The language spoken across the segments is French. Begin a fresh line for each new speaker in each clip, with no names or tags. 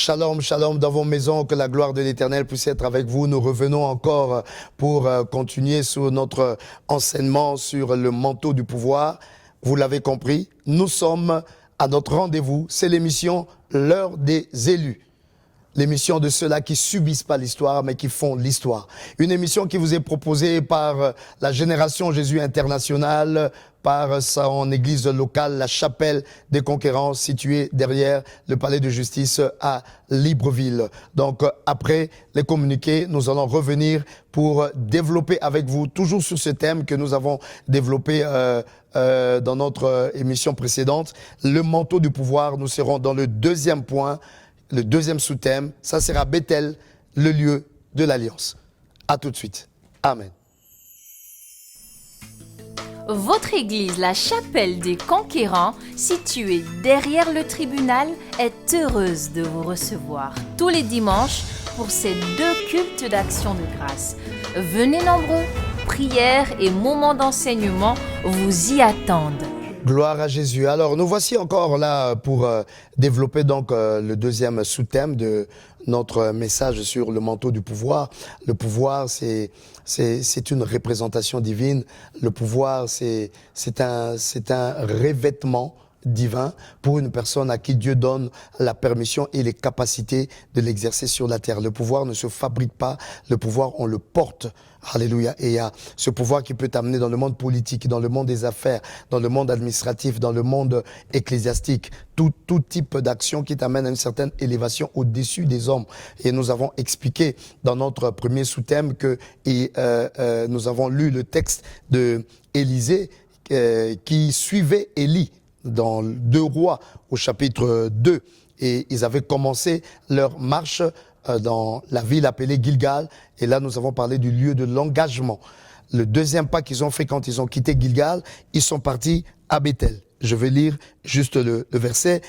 Shalom, shalom dans vos maisons, que la gloire de l'Éternel puisse être avec vous. Nous revenons encore pour continuer sur notre enseignement sur le manteau du pouvoir. Vous l'avez compris, nous sommes à notre rendez-vous. C'est l'émission L'heure des élus. L'émission de ceux-là qui subissent pas l'histoire, mais qui font l'histoire. Une émission qui vous est proposée par la Génération Jésus Internationale, par son église locale, la Chapelle des Conquérants, située derrière le palais de justice à Libreville. Donc, après les communiqués, nous allons revenir pour développer avec vous, toujours sur ce thème que nous avons développé dans notre émission précédente, le manteau du pouvoir. Nous serons dans le deuxième point. Le deuxième sous-thème, ça sera Bethel, le lieu de l'alliance. À tout de suite. Amen.
Votre église, la Chapelle des Conquérants, située derrière le tribunal, est heureuse de vous recevoir tous les dimanches pour ces 2 cultes d'action de grâce. Venez nombreux, prières et moments d'enseignement vous y attendent.
Gloire à Jésus. Alors, nous voici encore là pour développer donc le deuxième sous-thème de notre message sur le manteau du pouvoir. Le pouvoir, c'est une représentation divine. Le pouvoir, c'est un revêtement divin pour une personne à qui Dieu donne la permission et les capacités de l'exercer sur la terre. Le pouvoir ne se fabrique pas, le pouvoir on le porte. Alléluia. Et il y a ce pouvoir qui peut t'amener dans le monde politique, dans le monde des affaires, dans le monde administratif, dans le monde ecclésiastique, tout type d'action qui t'amène à une certaine élévation au-dessus des hommes. Et nous avons expliqué dans notre premier sous-thème que nous avons lu le texte de Élisée qui suivait Élie dans 2 Rois au chapitre 2. Et ils avaient commencé leur marche dans la ville appelée Gilgal. Et là, nous avons parlé du lieu de l'engagement. Le deuxième pas qu'ils ont fait quand ils ont quitté Gilgal, ils sont partis à Bethel. Je vais lire juste le verset.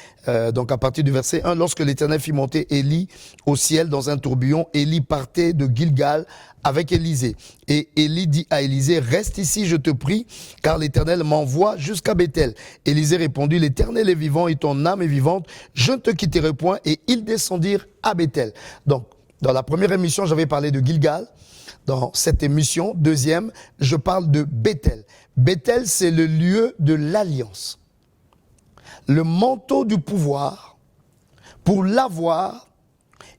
Donc à partir du verset 1, lorsque l'Éternel fit monter Élie au ciel dans un tourbillon, Élie partait de Gilgal avec Élisée. Et Élie dit à Élisée, reste ici, je te prie, car l'Éternel m'envoie jusqu'à Bethel. Élisée répondit, l'Éternel est vivant et ton âme est vivante, je ne te quitterai point. Et ils descendirent à Bethel. Donc, dans la première émission, j'avais parlé de Gilgal. Dans cette émission, deuxième, je parle de Bethel. Bethel, c'est le lieu de l'alliance. Le manteau du pouvoir, pour l'avoir,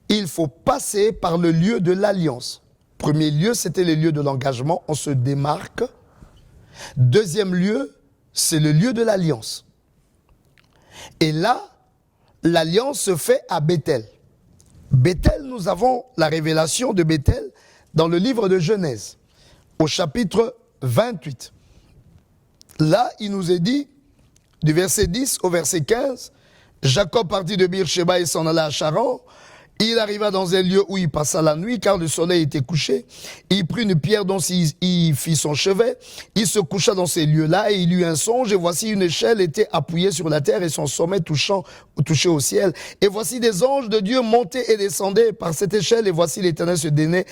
il faut passer par le lieu de l'alliance. Premier lieu, c'était le lieu de l'engagement, on se démarque. Deuxième lieu, c'est le lieu de l'alliance. Et là, l'alliance se fait à Bethel. Bethel, nous avons la révélation de Bethel dans le livre de Genèse, au chapitre 28. Là, il nous est dit, du verset 10 au verset 15, Jacob partit de Beersheba et s'en alla à Charan. Il arriva dans un lieu où il passa la nuit, car le soleil était couché. Il prit une pierre dont il fit son chevet. Il se coucha dans ces lieux-là et il eut un songe. Et voici une échelle était appuyée sur la terre et son sommet touchait au ciel. Et voici des anges de Dieu montaient et descendaient par cette échelle. Et voici l'Éternel se dénait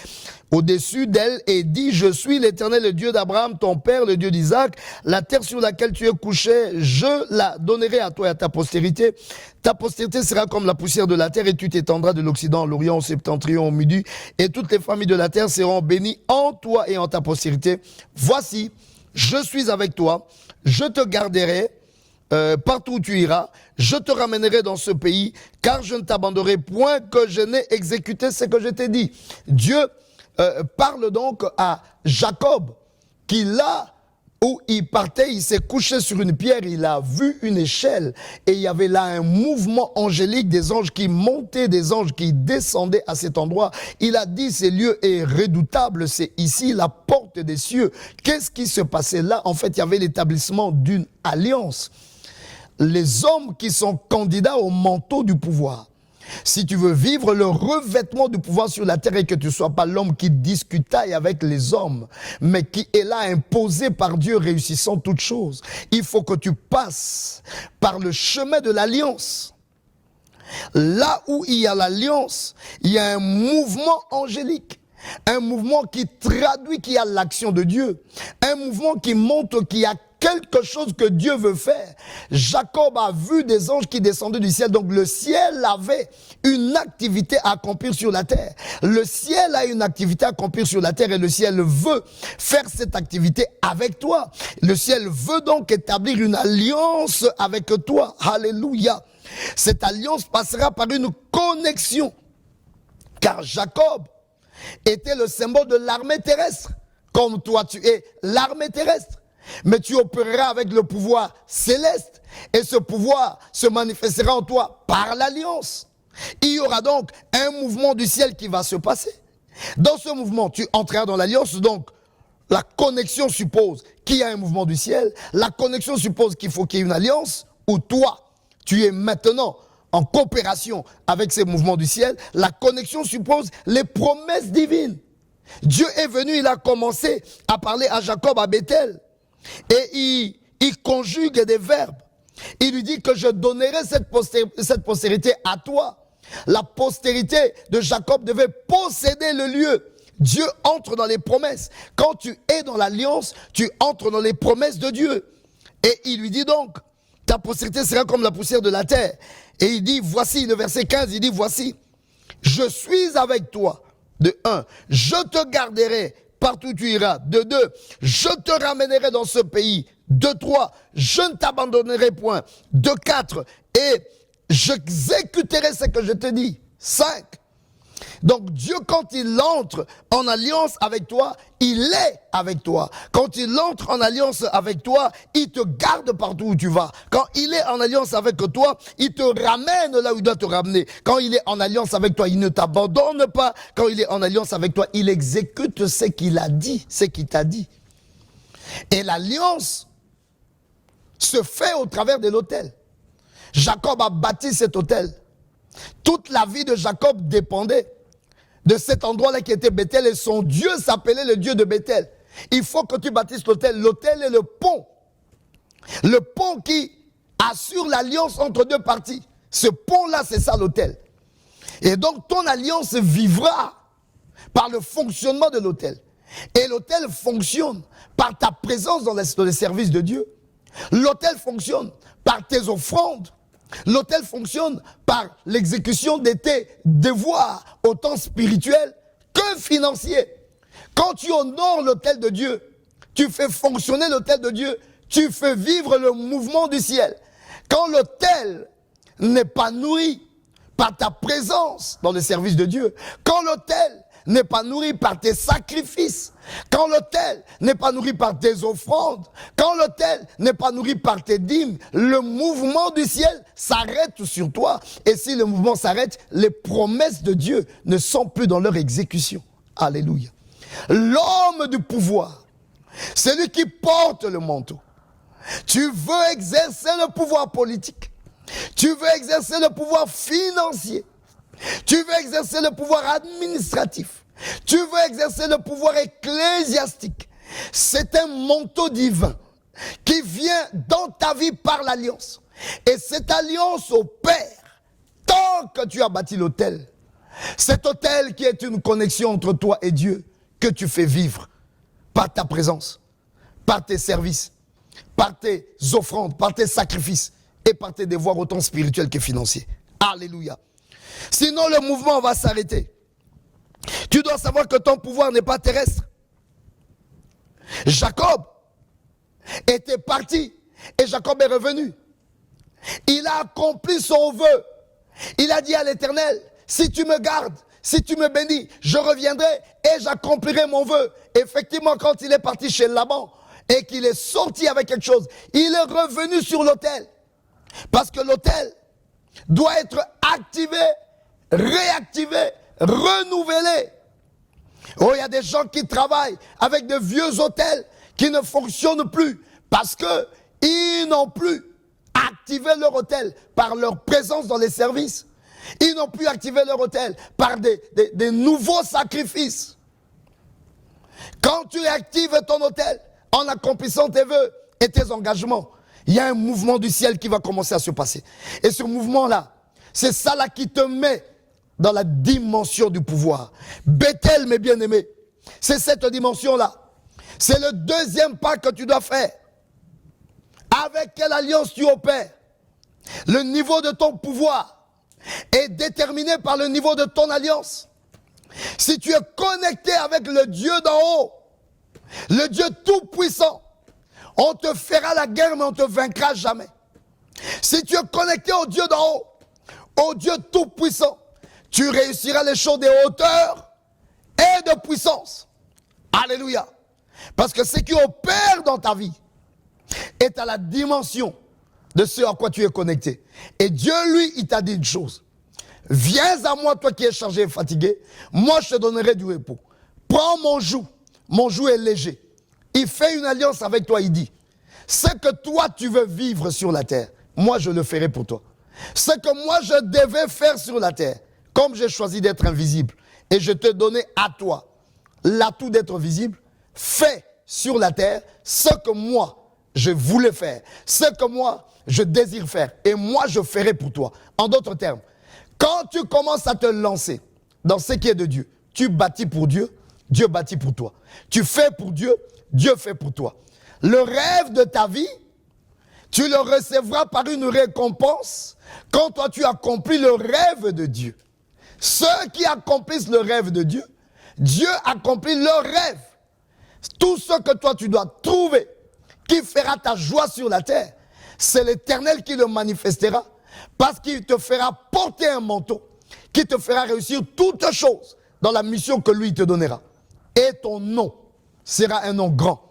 au-dessus d'elle et dit, je suis l'Éternel, le Dieu d'Abraham, ton père, le Dieu d'Isaac. La terre sur laquelle tu es couché, je la donnerai à toi et à ta postérité. Ta postérité sera comme la poussière de la terre et tu t'étendras de l'Occident à l'Orient, au Septentrion, au Midi. Et toutes les familles de la terre seront bénies en toi et en ta postérité. Voici, je suis avec toi, je te garderai partout où tu iras, je te ramènerai dans ce pays, car je ne t'abandonnerai point que je n'ai exécuté ce que je t'ai dit. Dieu parle donc à Jacob, qui là où il partait, il s'est couché sur une pierre, il a vu une échelle et il y avait là un mouvement angélique, des anges qui montaient, des anges qui descendaient à cet endroit. Il a dit, ce lieu est redoutable, c'est ici la porte des cieux. Qu'est-ce qui se passait là? En fait, il y avait l'établissement d'une alliance. Les hommes qui sont candidats au manteau du pouvoir. Si tu veux vivre le revêtement du pouvoir sur la terre et que tu ne sois pas l'homme qui discutaille avec les hommes, mais qui est là imposé par Dieu réussissant toutes choses, il faut que tu passes par le chemin de l'alliance. Là où il y a l'alliance, il y a un mouvement angélique. Un mouvement qui traduit qu'il y a l'action de Dieu. Un mouvement qui montre qu'il y a quelque chose que Dieu veut faire. Jacob a vu des anges qui descendaient du ciel. Donc le ciel avait une activité à accomplir sur la terre. Le ciel a une activité à accomplir sur la terre et le ciel veut faire cette activité avec toi. Le ciel veut donc établir une alliance avec toi. Alléluia. Cette alliance passera par une connexion. Car Jacob était le symbole de l'armée terrestre. Comme toi, tu es l'armée terrestre. Mais tu opéreras avec le pouvoir céleste. Et ce pouvoir se manifestera en toi par l'alliance. Il y aura donc un mouvement du ciel qui va se passer. Dans ce mouvement, tu entreras dans l'alliance. Donc, la connexion suppose qu'il y a un mouvement du ciel. La connexion suppose qu'il faut qu'il y ait une alliance. Où toi, tu es maintenant en coopération avec ces mouvements du ciel. La connexion suppose les promesses divines. Dieu est venu, il a commencé à parler à Jacob à Bethel. Et il conjugue des verbes. Il lui dit que je donnerai cette postérité à toi. La postérité de Jacob devait posséder le lieu. Dieu entre dans les promesses. Quand tu es dans l'alliance, tu entres dans les promesses de Dieu. Et il lui dit donc, ta postérité sera comme la poussière de la terre. Et il dit, voici, le verset 15, il dit, voici, je suis avec toi. De 1, je te garderai partout où tu iras. De 2, je te ramènerai dans ce pays. De 3, je ne t'abandonnerai point. De 4, et j'exécuterai ce que je te dis. 5. Donc Dieu, quand il entre en alliance avec toi, il est avec toi. Quand il entre en alliance avec toi, il te garde partout où tu vas. Quand il est en alliance avec toi, il te ramène là où il doit te ramener. Quand il est en alliance avec toi, il ne t'abandonne pas. Quand il est en alliance avec toi, il exécute ce qu'il a dit, ce qu'il t'a dit. Et l'alliance se fait au travers de l'autel. Jacob a bâti cet autel. Toute la vie de Jacob dépendait de cet endroit-là qui était Bethel et son Dieu s'appelait le Dieu de Bethel. Il faut que tu bâtisses l'autel. L'autel est le pont. Le pont qui assure l'alliance entre deux parties. Ce pont-là, c'est ça l'autel. Et donc ton alliance vivra par le fonctionnement de l'autel. Et l'autel fonctionne par ta présence dans les services de Dieu. L'autel fonctionne par tes offrandes. L'autel fonctionne par l'exécution de tes devoirs, autant spirituels que financiers. Quand tu honores l'autel de Dieu, tu fais fonctionner l'autel de Dieu, tu fais vivre le mouvement du ciel. Quand l'autel n'est pas nourri par ta présence dans le service de Dieu, quand l'autel n'est pas nourri par tes sacrifices, quand l'autel n'est pas nourri par tes offrandes, quand l'autel n'est pas nourri par tes dîmes, le mouvement du ciel s'arrête sur toi. Et si le mouvement s'arrête, les promesses de Dieu ne sont plus dans leur exécution. Alléluia. L'homme du pouvoir, celui qui porte le manteau. Tu veux exercer le pouvoir politique. Tu veux exercer le pouvoir financier. Tu veux exercer le pouvoir administratif. Tu veux exercer le pouvoir ecclésiastique. C'est un manteau divin qui vient dans ta vie par l'alliance. Et cette alliance opère tant que tu as bâti l'autel. Cet autel qui est une connexion entre toi et Dieu que tu fais vivre par ta présence, par tes services, par tes offrandes, par tes sacrifices et par tes devoirs autant spirituels que financiers. Alléluia. Sinon, le mouvement va s'arrêter. Tu dois savoir que ton pouvoir n'est pas terrestre. Jacob était parti et Jacob est revenu. Il a accompli son vœu. Il a dit à l'Éternel, si tu me gardes, si tu me bénis, je reviendrai et j'accomplirai mon vœu. Effectivement, quand il est parti chez Laban et qu'il est sorti avec quelque chose, il est revenu sur l'autel. Parce que l'autel doit être activé, réactivé, renouvelé. Oh, il y a des gens qui travaillent avec de vieux autels qui ne fonctionnent plus parce qu'ils n'ont plus activé leur autel par leur présence dans les services. Ils n'ont plus activé leur autel par des nouveaux sacrifices. Quand tu actives ton autel en accomplissant tes vœux et tes engagements, il y a un mouvement du ciel qui va commencer à se passer. Et ce mouvement-là, c'est ça là qui te met dans la dimension du pouvoir. Bethel, mes bien-aimés, c'est cette dimension-là. C'est le deuxième pas que tu dois faire. avec quelle alliance tu opères. Le niveau de ton pouvoir est déterminé par le niveau de ton alliance. Si tu es connecté avec le Dieu d'en haut, le Dieu tout-puissant, on te fera la guerre, mais on ne te vaincra jamais. Si tu es connecté au Dieu d'en haut, au Dieu tout-puissant, tu réussiras les choses des hauteurs et de puissance. Alléluia. Parce que ce qui opère dans ta vie est à la dimension de ce à quoi tu es connecté. Et Dieu, lui, il t'a dit une chose. Viens à moi, toi qui es chargé et fatigué, moi je te donnerai du repos. Prends mon joug est léger. Il fait une alliance avec toi, il dit, ce que toi tu veux vivre sur la terre, moi je le ferai pour toi. Ce que moi je devais faire sur la terre, comme j'ai choisi d'être invisible, et je te donnais à toi l'atout d'être visible, fais sur la terre ce que moi je voulais faire, ce que moi je désire faire, et moi je ferai pour toi. En d'autres termes, quand tu commences à te lancer dans ce qui est de Dieu, tu bâtis pour Dieu, Dieu bâtit pour toi. Tu fais pour Dieu, Dieu fait pour toi. Le rêve de ta vie, tu le recevras par une récompense quand toi tu accomplis le rêve de Dieu. Ceux qui accomplissent le rêve de Dieu, Dieu accomplit leur rêve. Tout ce que toi tu dois trouver, qui fera ta joie sur la terre, c'est l'Éternel qui le manifestera, parce qu'il te fera porter un manteau, qui te fera réussir toutes choses dans la mission que lui te donnera. Et ton nom sera un nom grand.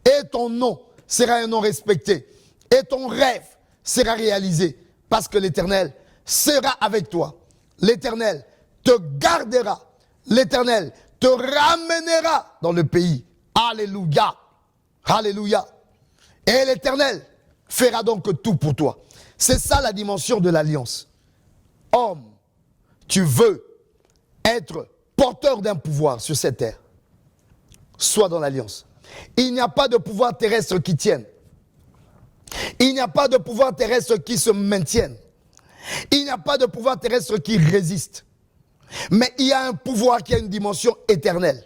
Et ton nom sera un nom respecté. Et ton rêve sera réalisé, parce que l'Éternel sera avec toi. L'Éternel te gardera. L'Éternel te ramènera dans le pays. Alléluia. Alléluia. Et l'Éternel fera donc tout pour toi. C'est ça la dimension de l'alliance. Homme, tu veux être porteur d'un pouvoir sur cette terre. Sois dans l'alliance. Il n'y a pas de pouvoir terrestre qui tienne. Il n'y a pas de pouvoir terrestre qui se maintienne. Il n'y a pas de pouvoir terrestre qui résiste. Mais il y a un pouvoir qui a une dimension éternelle,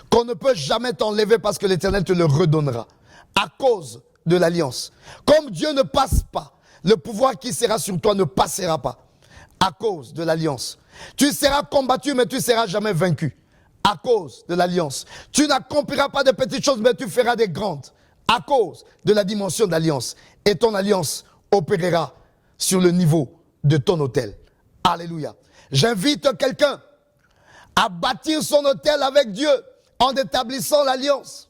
qu'on ne peut jamais t'enlever parce que l'Éternel te le redonnera à cause de l'alliance. Comme Dieu ne passe pas, le pouvoir qui sera sur toi ne passera pas à cause de l'alliance. Tu seras combattu, mais tu ne seras jamais vaincu à cause de l'alliance. Tu n'accompliras pas de petites choses, mais tu feras des grandes à cause de la dimension d'alliance. Et ton alliance opérera sur le niveau de ton autel. Alléluia. J'invite quelqu'un à bâtir son autel avec Dieu en établissant l'alliance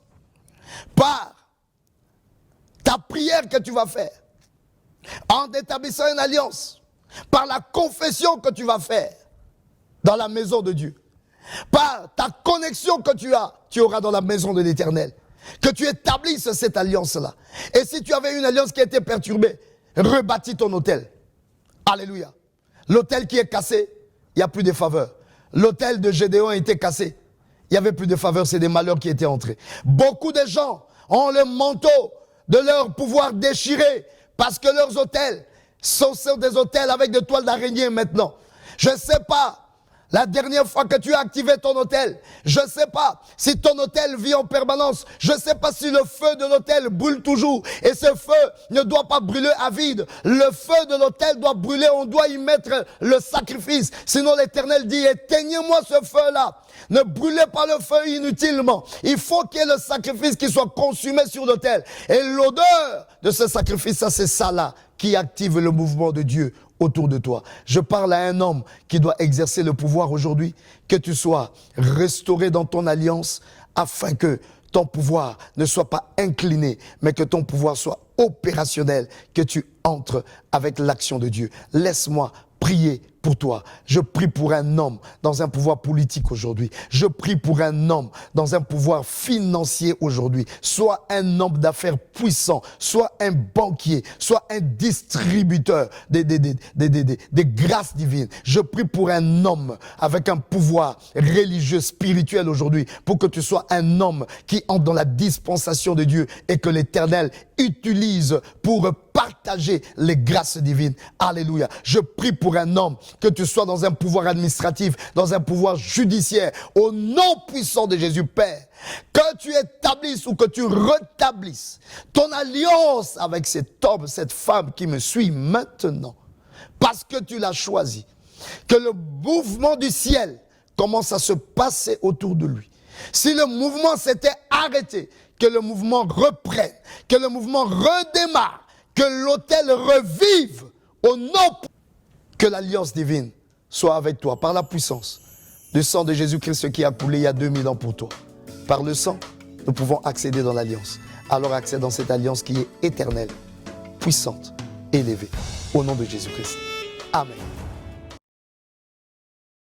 par ta prière que tu vas faire, en établissant une alliance, par la confession que tu vas faire dans la maison de Dieu, par ta connexion que tu auras dans la maison de l'Éternel, que tu établisses cette alliance-là. Et si tu avais une alliance qui a été perturbée, rebâtis ton autel. Alléluia. L'autel qui est cassé, il n'y a plus de faveur. L'autel de Gédéon a été cassé. Il n'y avait plus de faveur, c'est des malheurs qui étaient entrés. Beaucoup de gens ont le manteau de leur pouvoir déchiré parce que leurs autels sont des autels avec des toiles d'araignée maintenant. Je ne sais pas la dernière fois que tu as activé ton autel. Je ne sais pas si ton autel vit en permanence. Je ne sais pas si le feu de l'autel brûle toujours. Et ce feu ne doit pas brûler à vide. Le feu de l'autel doit brûler. On doit y mettre le sacrifice. Sinon l'Éternel dit, éteignez-moi ce feu-là. Ne brûlez pas le feu inutilement. Il faut qu'il y ait le sacrifice qui soit consumé sur l'autel. Et l'odeur de ce sacrifice, ça c'est ça là qui active le mouvement de Dieu autour de toi. Je parle à un homme qui doit exercer le pouvoir aujourd'hui, que tu sois restauré dans ton alliance afin que ton pouvoir ne soit pas incliné, mais que ton pouvoir soit opérationnel, que tu entres avec l'action de Dieu. Laisse-moi prier pour toi. Je prie pour un homme dans un pouvoir politique aujourd'hui. Je prie pour un homme dans un pouvoir financier aujourd'hui. Soit un homme d'affaires puissant, soit un banquier, soit un distributeur des grâces divines. Je prie pour un homme avec un pouvoir religieux, spirituel aujourd'hui, pour que tu sois un homme qui entre dans la dispensation de Dieu et que l'Éternel utilise pour partager les grâces divines. Alléluia. Je prie pour un homme, que tu sois dans un pouvoir administratif, dans un pouvoir judiciaire, au nom puissant de Jésus, Père, que tu établisses ou que tu rétablisses ton alliance avec cet homme, cette femme qui me suit maintenant, parce que tu l'as choisi. Que le mouvement du ciel commence à se passer autour de lui. Si le mouvement s'était arrêté, que le mouvement reprenne, que le mouvement redémarre, que l'autel revive au nom, que l'alliance divine soit avec toi par la puissance du sang de Jésus-Christ qui a coulé il y a 2000 ans pour toi. Par le sang, nous pouvons accéder dans l'alliance. Alors accède dans cette alliance qui est éternelle, puissante, élevée. Au nom de Jésus-Christ. Amen.